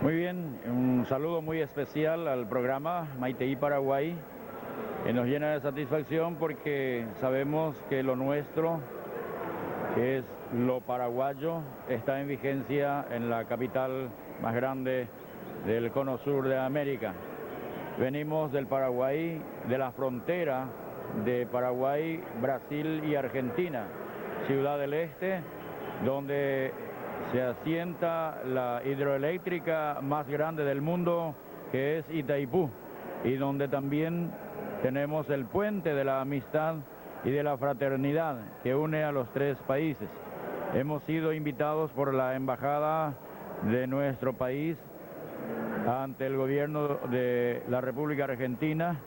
Muy bien, un saludo muy especial al programa Maitei Paraguay, que nos llena de satisfacción porque sabemos que lo nuestro, que es lo paraguayo, está en vigencia en la capital más grande del cono sur de América. Venimos del Paraguay, de la frontera de Paraguay, Brasil y Argentina, Ciudad del Este, donde se asienta la hidroeléctrica más grande del mundo, que es Itaipú, y donde también tenemos el puente de la amistad y de la fraternidad que une a los tres países. Hemos sido invitados por la embajada de nuestro país ante el gobierno de la República Argentina,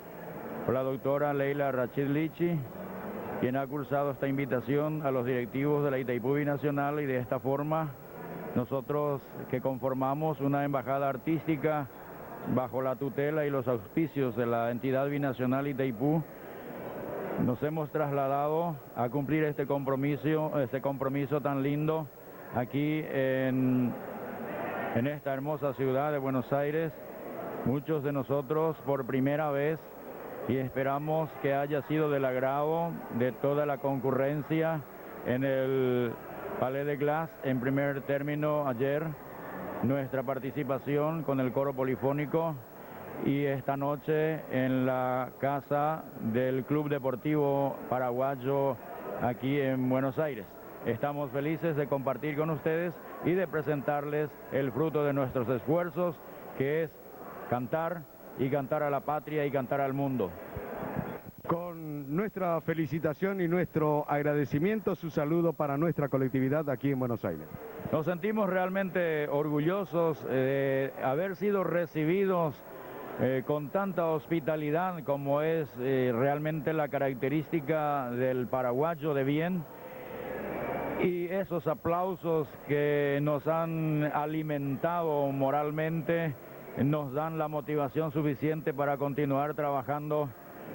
por la doctora Leila Rachid Lichi, quien ha cursado esta invitación a los directivos de la Itaipú Binacional, y de esta forma nosotros, que conformamos una embajada artística bajo la tutela y los auspicios de la entidad binacional Itaipú, nos hemos trasladado a cumplir este compromiso tan lindo aquí en esta hermosa ciudad de Buenos Aires. Muchos de nosotros por primera vez, y esperamos que haya sido del agrado de toda la concurrencia en el Palais de Glace. En primer término, ayer, nuestra participación con el coro polifónico, y esta noche en la casa del Club Deportivo Paraguayo aquí en Buenos Aires. Estamos felices de compartir con ustedes y de presentarles el fruto de nuestros esfuerzos, que es cantar, y cantar a la patria y cantar al mundo. Con nuestra felicitación y nuestro agradecimiento, su saludo para nuestra colectividad aquí en Buenos Aires. Nos sentimos realmente orgullosos de haber sido recibidos con tanta hospitalidad, como es realmente la característica del paraguayo de bien, y esos aplausos que nos han alimentado moralmente nos dan la motivación suficiente para continuar trabajando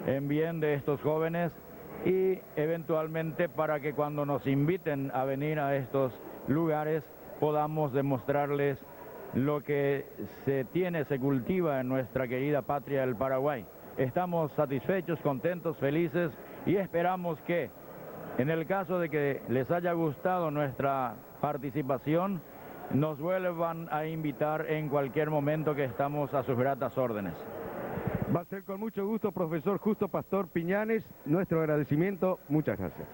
en bien de estos jóvenes, y eventualmente para que cuando nos inviten a venir a estos lugares podamos demostrarles lo que se cultiva en nuestra querida patria, el Paraguay. Estamos satisfechos, contentos, felices, y esperamos que, en el caso de que les haya gustado nuestra participación, nos vuelvan a invitar en cualquier momento, que estamos a sus gratas órdenes. Va a ser con mucho gusto, profesor Justo Pastor Piñanes, nuestro agradecimiento. Muchas gracias.